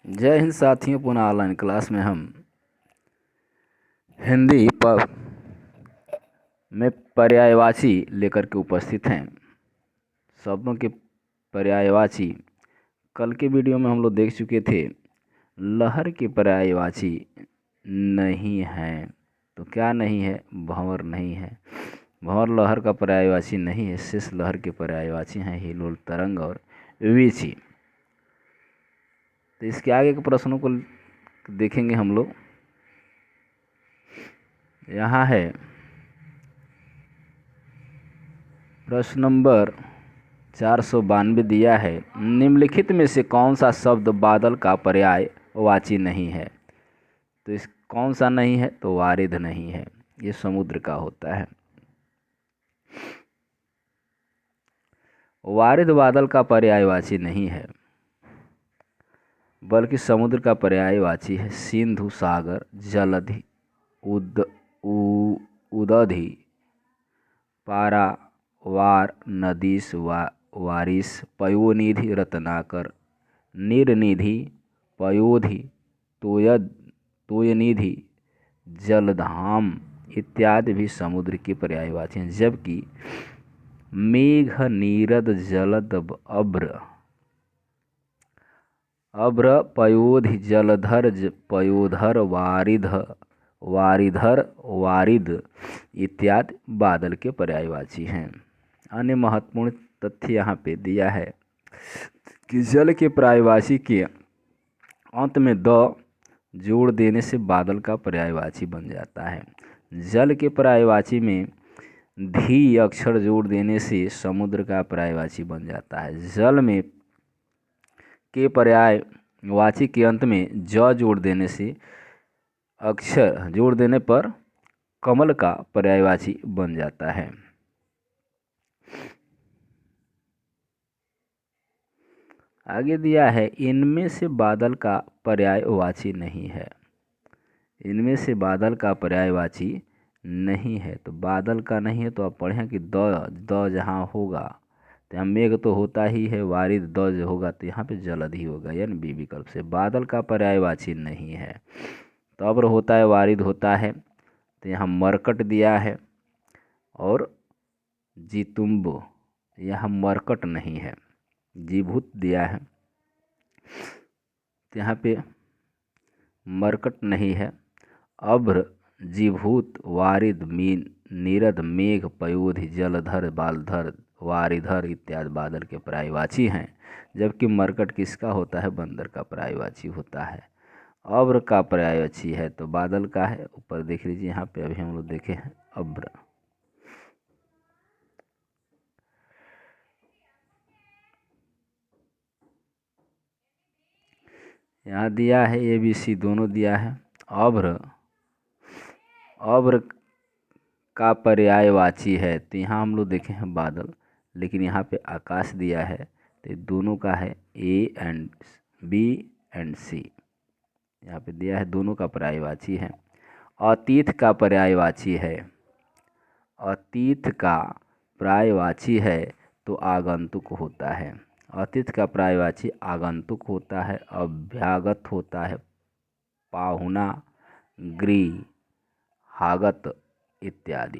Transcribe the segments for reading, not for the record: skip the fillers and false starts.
जय हिंद साथियों। पुनः ऑनलाइन क्लास में हम हिंदी में पर्यायवाची लेकर के उपस्थित हैं। शब्दों के पर्यायवाची कल के वीडियो में हम लोग देख चुके थे। लहर के पर्यायवाची नहीं है। तो क्या नहीं है? भंवर नहीं है। भंवर लहर का पर्यायवाची नहीं है। शेष लहर के पर्यायवाची हैं हिलोल, तरंग और वीची। तो इसके आगे के प्रश्नों को देखेंगे हम लोग। यहाँ है प्रश्न नंबर 492 दिया है, निम्नलिखित में से कौन सा शब्द बादल का पर्यायवाची नहीं है? तो इस कौन सा नहीं है? तो वारिध नहीं है। ये समुद्र का होता है। वारिध बादल का पर्यायवाची नहीं है, बल्कि समुद्र का पर्यायवाची है। सिंधु, सागर, जलधि, उदधि, पारावार, नदीश, वारिस, पयोनिधि, रत्नाकर, नीरनिधि, पयोधि, तोयनिधि, जलधाम इत्यादि भी समुद्र की पर्यायवाची हैं। जबकि मेघ, नीरद, जलद, अभ्र, पयोधि, जलधर, पयोधर, वारिधर, वारिद इत्यादि बादल के पर्यायवाची हैं। अन्य महत्वपूर्ण तथ्य यहाँ पे दिया है कि जल के पर्यायवाची के अंत में द जोड़ देने से बादल का पर्यायवाची बन जाता है। जल के पर्यायवाची में धी अक्षर जोड़ देने से समुद्र का पर्यायवाची बन जाता है। जल में के पर्यायवाची के अंत में ज जोड़ देने से अक्षर जोड़ देने पर कमल का पर्यायवाची बन जाता है। आगे दिया है, इनमें से बादल का पर्यायवाची नहीं है। इनमें से बादल का पर्यायवाची नहीं है। तो बादल का नहीं है तो आप पढ़ें कि द जहाँ होगा तो यहाँ मेघ तो होता ही है, वारिद द जो होगा तो यहाँ पे जलद ही होगा, यानी बी विकल्प से बादल का पर्यायवाची नहीं है। तो अब्र होता है, वारिद होता है, तो यहाँ मरकट दिया है और जीतुम्ब, यहाँ मरकट नहीं है। जीभूत दिया है तो यहाँ पे मरकट नहीं है। अभ्र, जीभूत, वारिद, नीरद, मेघ, पयोधि, जलधर, बालधर, वारिधर इत्यादि बादल के पर्यायवाची हैं। जबकि मरकट किसका होता है? बंदर का पर्यायवाची होता है। अभ्र का पर्यायवाची है तो बादल का है। ऊपर देख लीजिए, यहाँ पे अभी हम लोग देखे हैं अभ्र। यहाँ दिया है ABC दोनों दिया है। अभ्र का पर्यायवाची है तो यहाँ हम लोग देखे हैं बादल, लेकिन यहाँ पे आकाश दिया है तो दोनों का है B एंड C। यहाँ पे दिया है दोनों का पर्यायवाची है। अतीत का पर्यायवाची है। अतीत का पर्यायवाची है तो आगंतुक होता है। अतीत का पर्यायवाची आगंतुक होता है, अभ्यागत होता है, पाहुना, गृह, हागत इत्यादि।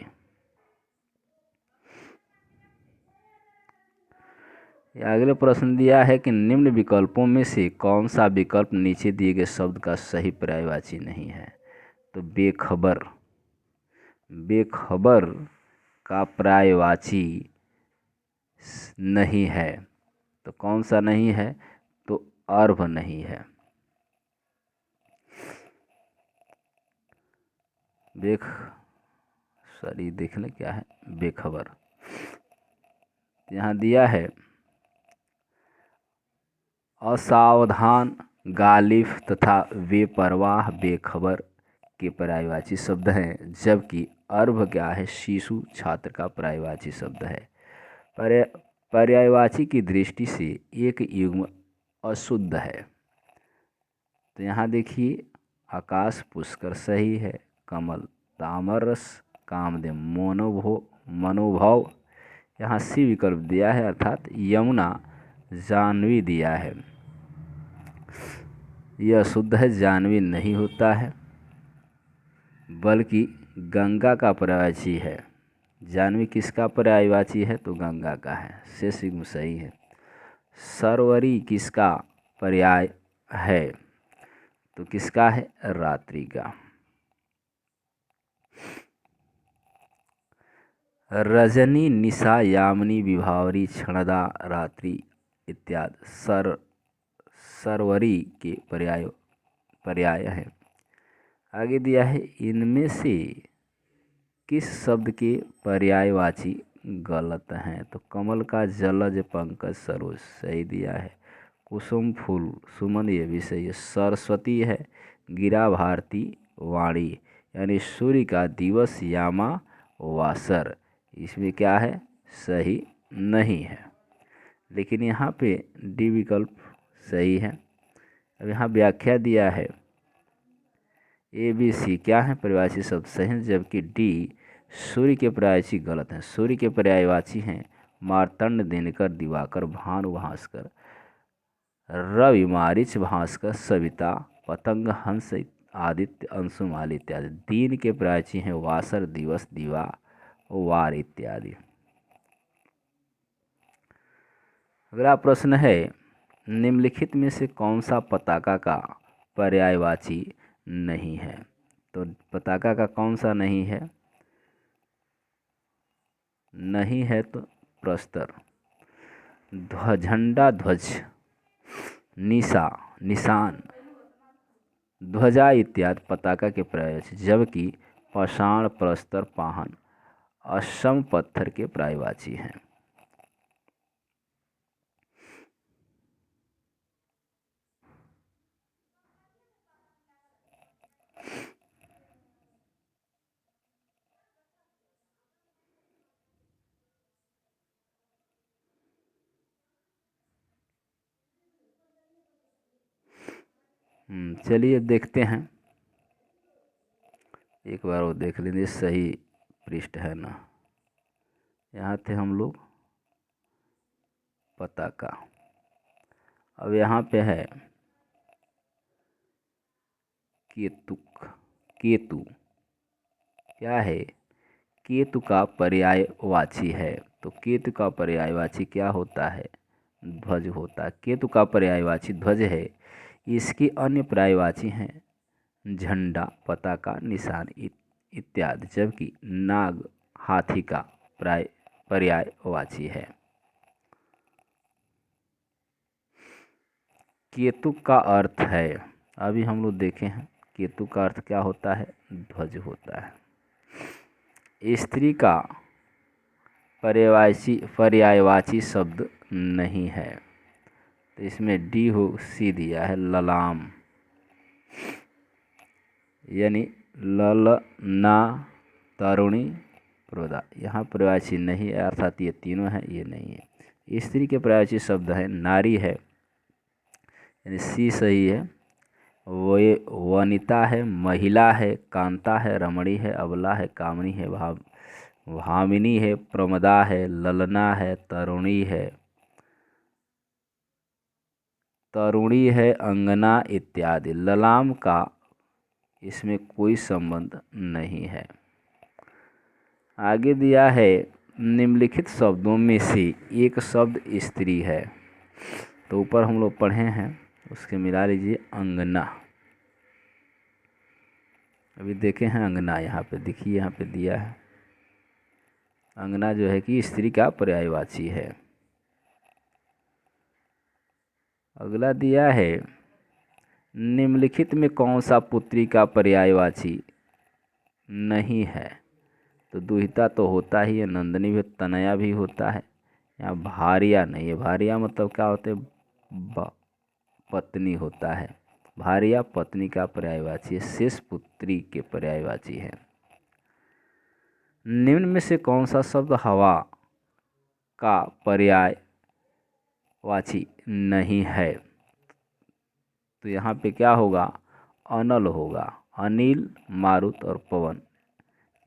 अगले प्रश्न दिया है कि निम्न विकल्पों में से कौन सा विकल्प नीचे दिए गए शब्द का सही पर्यायवाची नहीं है? तो बेखबर। बेखबर का पर्यायवाची नहीं है। तो कौन सा नहीं है? तो अर्भ नहीं है। देख लें क्या है बेखबर। यहाँ दिया है असावधान, गालिफ तथा बेपरवाह बेखबर के पर्यायवाची शब्द हैं। जबकि अर्भ क्या है? शिशु, छात्र का पर्यायवाची शब्द है। पर्यायवाची की दृष्टि से एक युग्म अशुद्ध है। तो यहाँ देखिए, आकाश पुष्कर सही है, कमल, तामरस, कामदेव, मनोभव यहाँ सी विकल्प दिया है, अर्थात यमुना, जाह्नवी दिया है। यह शुद्ध है, जाह्नवी नहीं होता है, बल्कि गंगा का पर्यायवाची है। जाह्नवी किसका पर्यायवाची है? तो गंगा का है। शेष युग्म सही है। सरवरी किसका पर्याय है? तो किसका है? रात्रि का। रजनी, निशा, यामिनी, विभावरी, क्षणदा, रात्रि इत्यादि सरवरी के पर्याय हैं। आगे दिया है, इनमें से किस शब्द के पर्यायवाची गलत हैं? तो कमल का जलज, पंकज, सरोज सही दिया है। कुसुम, फूल, सुमन ये भी सही है। सरस्वती है, गिरा, भारती, वाणी, यानी सूर्य का दिवस, यामा, वासर, इसमें क्या है? सही नहीं है। लेकिन यहाँ पे डी विकल्प सही है। अब यहाँ व्याख्या दिया है, ए बी सी क्या है? पर्यायवाची शब्द सही है, जबकि डी सूर्य के पर्यायवाची गलत हैं। सूर्य के पर्यायवाची हैं मार्तंड, दिनकर, दिवाकर, भानु, भास्कर, रवि, मारीच, भास्कर, सविता, पतंग, हंस, आदित्य, अंशुमाल इत्यादि। दिन के पर्यायवाची हैं वासर, दिवस, दिवा, वार इत्यादि। अगला प्रश्न है, निम्नलिखित में से कौन सा पताका का पर्यायवाची नहीं है? तो पताका का कौन सा नहीं है? नहीं है तो प्रस्तर, झंडा, ध्वज, निशा, निशान, ध्वजा इत्यादि पताका के पर्यायवाची, जबकि पाषाण, प्रस्तर, पाहन, असम पत्थर के पर्यायवाची हैं। चलिए देखते हैं, एक बार वो देख लीजिए सही पृष्ठ है ना। यहाँ थे हम लोग पताका। अब यहाँ पे है केतु क्या है? केतु का पर्यायवाची है। तो केतु का पर्यायवाची क्या होता है? ध्वज होता है। केतु का पर्यायवाची ध्वज है। इसके अन्य पर्यायवाची हैं झंडा, पताका, निशान इत्यादि, जबकि नाग, हाथी का पर्यायवाची है। केतु का अर्थ है, अभी हम लोग देखे हैं, केतु का अर्थ क्या होता है? ध्वज होता है। स्त्री का पर्यायवाची शब्द नहीं है, तो इसमें डी हो सी दिया है, ललाम, यानी ललना, तरुणी, प्रोदा, यहाँ पर्यायवाची नहीं है, अर्थात ये तीनों हैं, ये नहीं है। स्त्री के पर्यायवाची शब्द है नारी है, यानी सी सही है। वो वनिता है, महिला है, कांता है, रमणी है, अबला है, कामनी है, भामिनी है, प्रमदा है, ललना है, तरुणी है, अंगना इत्यादि। ललाम का इसमें कोई संबंध नहीं है। आगे दिया है, निम्नलिखित शब्दों में से एक शब्द स्त्री है। तो ऊपर हम लोग पढ़े हैं, उसके मिला लीजिए, अंगना। अभी देखे हैं अंगना, यहाँ पे देखिए, यहाँ पे दिया है अंगना जो है कि स्त्री का पर्यायवाची है। अगला दिया है, निम्नलिखित में कौन सा पुत्री का पर्यायवाची नहीं है? तो दुहिता तो होता ही है, नंदिनी भी, तनया भी होता है। यहाँ भारिया नहीं है। भारिया मतलब क्या होते है? पत्नी होता है। भारिया पत्नी का पर्यायवाची है। शेष पुत्री के पर्यायवाची है। निम्न में से कौन सा शब्द हवा का पर्यायवाची नहीं है? तो यहाँ पे क्या होगा? अनल होगा। अनिल, मारुत और पवन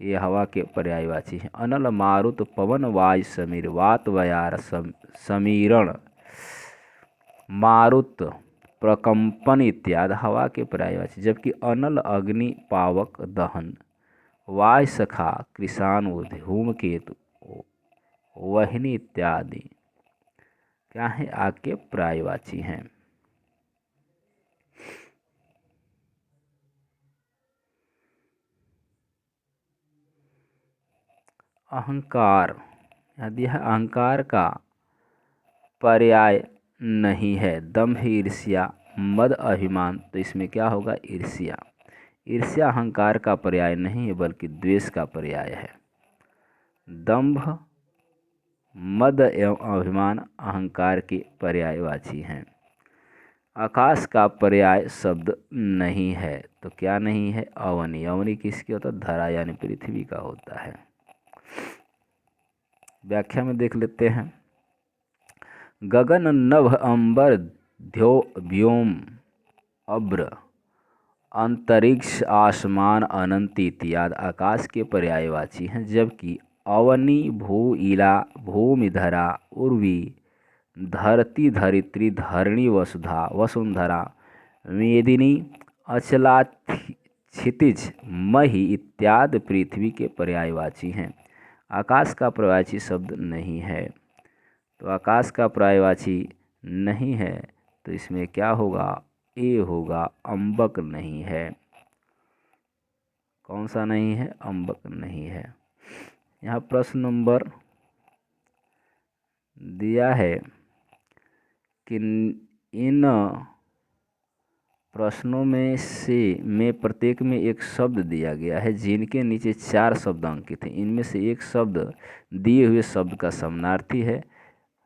ये हवा के पर्यायवाची हैं। अनल, मारुत, पवन, वायु, समीर, वात, वयार, समीरण, मारुत, प्रकंपन इत्यादि हवा के पर्यायवाची, जबकि अनल, अग्नि, पावक, दहन, वाय सखा, कृषाणु, धूमकेतु, वहिनी इत्यादि क्या है, आग के पर्यायवाची हैं। अहंकार, यदि अहंकार का पर्याय नहीं है दंभ, ईर्ष्या, मद, अभिमान, तो इसमें क्या होगा, ईर्ष्या। ईर्ष्या अहंकार का पर्याय नहीं है बल्कि द्वेष का पर्याय है। दंभ, मद एवं अभिमान अहंकार के पर्यायवाची हैं। आकाश का पर्याय शब्द नहीं है, तो क्या नहीं है, अवनी। अवनी किसकी होता है, धरा यानी पृथ्वी का होता है। व्याख्या में देख लेते हैं। गगन, नभ, अंबर, व्योम, अब्र, अंतरिक्ष, आसमान, अनंत इत्यादि आकाश के पर्यायवाची हैं, जबकि अवनी, भू, इला, भूमि, धरा, उर्वी, धरती, धरित्री, धरणी, वसुधा, वसुंधरा, मेदिनी, अचला, क्षितिज, मही इत्यादि पृथ्वी के पर्यायवाची हैं। आकाश का पर्यायवाची शब्द नहीं है, तो आकाश का पर्यायवाची नहीं है, तो इसमें क्या होगा, ए होगा, अम्बक नहीं है। कौन सा नहीं है, अम्बक नहीं है। यहाँ प्रश्न नंबर दिया है कि इन प्रश्नों में प्रत्येक में एक शब्द दिया गया है जिनके नीचे 4 शब्द अंकित हैं। इनमें से एक शब्द दिए हुए शब्द का समानार्थी है,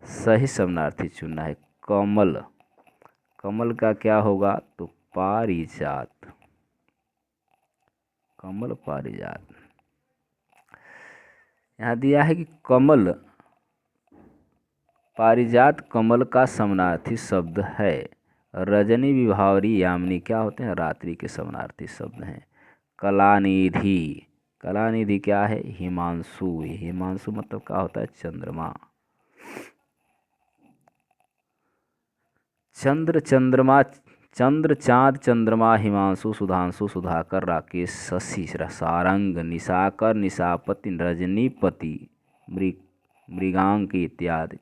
सही समानार्थी चुनना है। कमल, कमल का क्या होगा, तो पारिजात, कमल, पारिजात। यहाँ दिया है कि कमल, पारिजात कमल का समानार्थी शब्द है। रजनी, विभावरी, यामिनी क्या होते हैं, रात्रि के समानार्थी शब्द हैं। कलानिधि, कलानिधि क्या है, हिमांशु, हिमांशु मतलब क्या होता है, चंद्रमा। चंद्र, चंद्रमा, चंद्र, चाँद, चंद्रमा, हिमांशु, सुधांशु, सुधाकर, राकेश, शशि, सारंग, निशाकर, निशापति, रजनीपति, मृगांक इत्यादि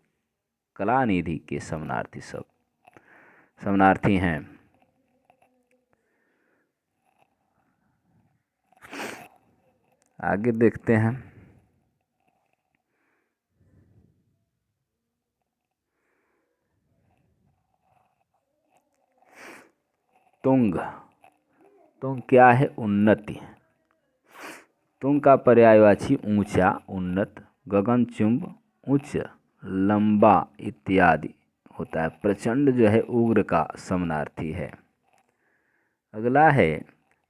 कलानिधि के समानार्थी शब्द, समानार्थी हैं। आगे देखते हैं। तुंग, तुंग क्या है, उन्नति। तुंग का पर्यायवाची ऊंचा, उन्नत, गगनचुंब, उच्च, लंबा इत्यादि होता है। प्रचंड जो है उग्र का समानार्थी है। अगला है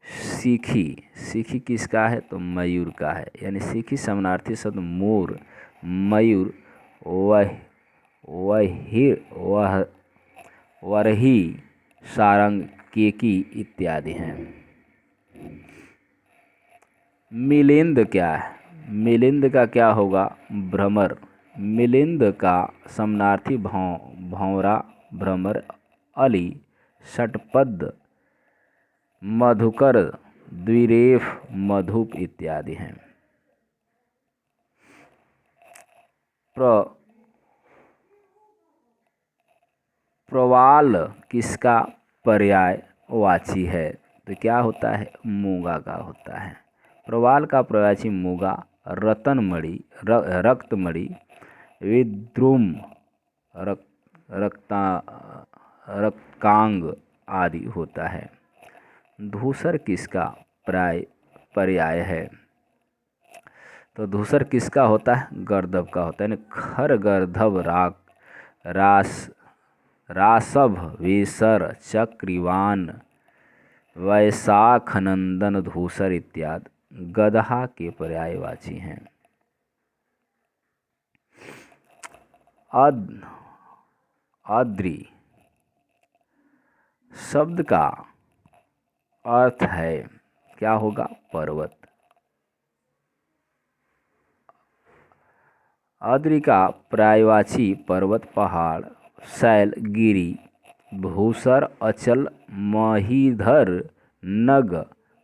सीखी, सीखी किसका है, तो मयूर का है। यानी सीखी समानार्थी शब्द मोर, मयूर, वरही, सारंग, केकी इत्यादि हैं। मिलिंद क्या है, मिलिंद का क्या होगा, भ्रमर। मिलिंद का समानार्थी भौरा, भ्रमर, अली, षटपद, मधुकर, द्विरेफ, मधुप इत्यादि हैं। प्रवाल किसका पर्यायवाची है, तो क्या होता है, मूंगा का होता है। प्रवाल का पर्यायवाची मूंगा, रतनमणि, रक्तमणि, विद्रुम, रक्तांग आदि होता है। धूसर किसका पर्याय है, तो धूसर किसका होता है, गर्दभ का होता है। यानी खर, गर्दभ, रासभ, वेसर, चक्रिवान, वैशाख, नंदन, धूसर इत्यादि गदहा के पर्यायवाची हैं। अद्रि शब्द का अर्थ है, क्या होगा, पर्वत। अद्रि का पर्यायवाची पर्वत, पहाड़, शैल, गिरी, भूसर अचल महीधर नग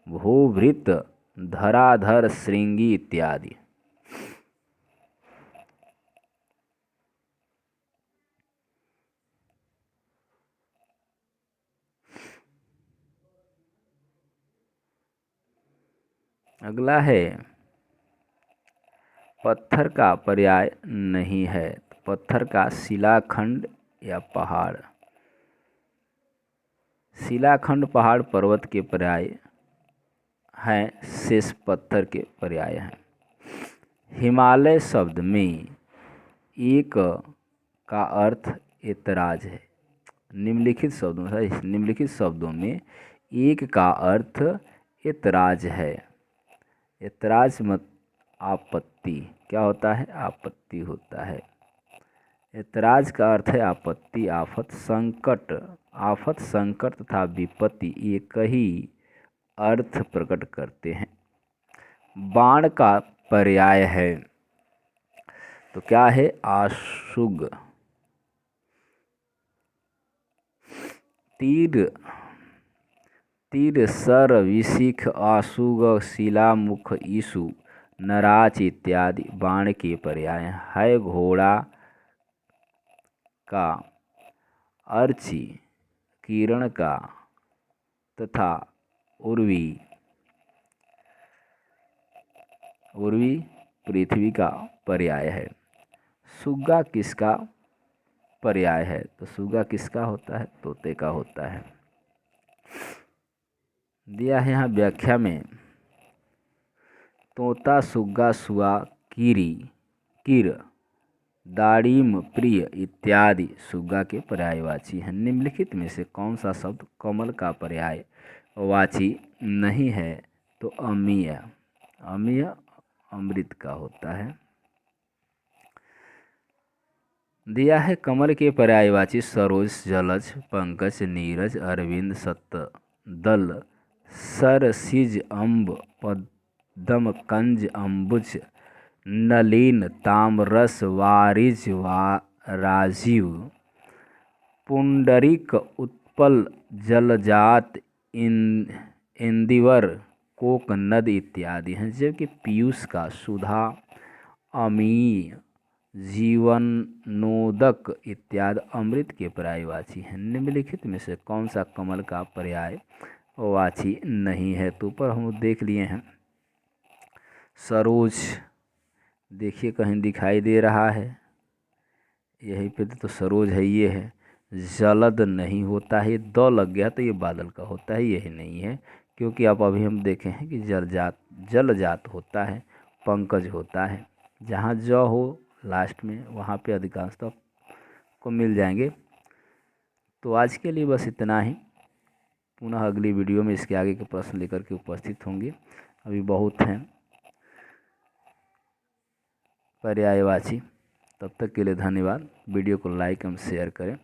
भूभृत धराधर श्रृंगी इत्यादि। अगला है पत्थर का पर्याय नहीं है। पत्थर का शिलाखंड या पहाड़। शिलाखंड पहाड़ पर्वत के पर्याय हैं, शेष पत्थर के पर्याय हैं। हिमालय शब्द में एक का अर्थ एतराज है। निम्नलिखित शब्दों में एक का अर्थ एतराज है। एतराज मत आपत्ति क्या होता है? आपत्ति होता है। एतराज का अर्थ है आपत्ति, आफत, संकट। आफत, संकट तथा विपत्ति एक ही अर्थ प्रकट करते हैं। बाण का पर्याय है तो क्या है? आशुग। तीर सर विशिख आशुग शिला मुख ईशु नराच इत्यादि बाण के पर्याय है। घोड़ा का, अर्ची, किरण का तथा उर्वी पृथ्वी का पर्याय है। सुग्गा किसका पर्याय है? तो सुग्गा किसका होता है? तोते का होता है। दिया है यहाँ व्याख्या में, तोता, सुग्गा, सुआ, कीरी, किर, दाड़िम, प्रिय इत्यादि सुग्गा के पर्यायवाची हैं। निम्नलिखित में से कौन सा शब्द कमल का पर्यायवाची नहीं है? तो अमीय। अमीय अमृत का होता है। दिया है कमल के पर्यायवाची सरोज, जलज, पंकज, नीरज, अरविंद, सत्तदल, सरसिज, अम्ब, पद्म, कंज, अम्बुज, नलीन, तामरस, वारिज, राजीव, पुंडरीक, उत्पल, जलजात, इंदिवर, कोकनद इत्यादि हैं। जबकि पीयूष का सुधा, अमीय, जीवनोदक इत्यादि अमृत के पर्यायवाची हैं। निम्नलिखित में से कौन सा कमल का पर्यायवाची नहीं है? तो ऊपर हम देख लिए हैं सरोज, देखिए कहीं दिखाई दे रहा है, यहीं पे तो सरोज है, ये है। जलद नहीं होता है, द लग गया तो ये बादल का होता है, यही नहीं है। क्योंकि आप अभी हम देखे हैं कि जलजात होता है, पंकज होता है। जहाँ ज हो लास्ट में वहाँ पे अधिकांशतः को मिल जाएंगे। तो आज के लिए बस इतना ही। पुनः अगली वीडियो में इसके आगे के प्रश्न लेकर के उपस्थित होंगे। अभी बहुत हैं पर्यायवाची। तब तक के लिए धन्यवाद। वीडियो को लाइक एवं शेयर करें।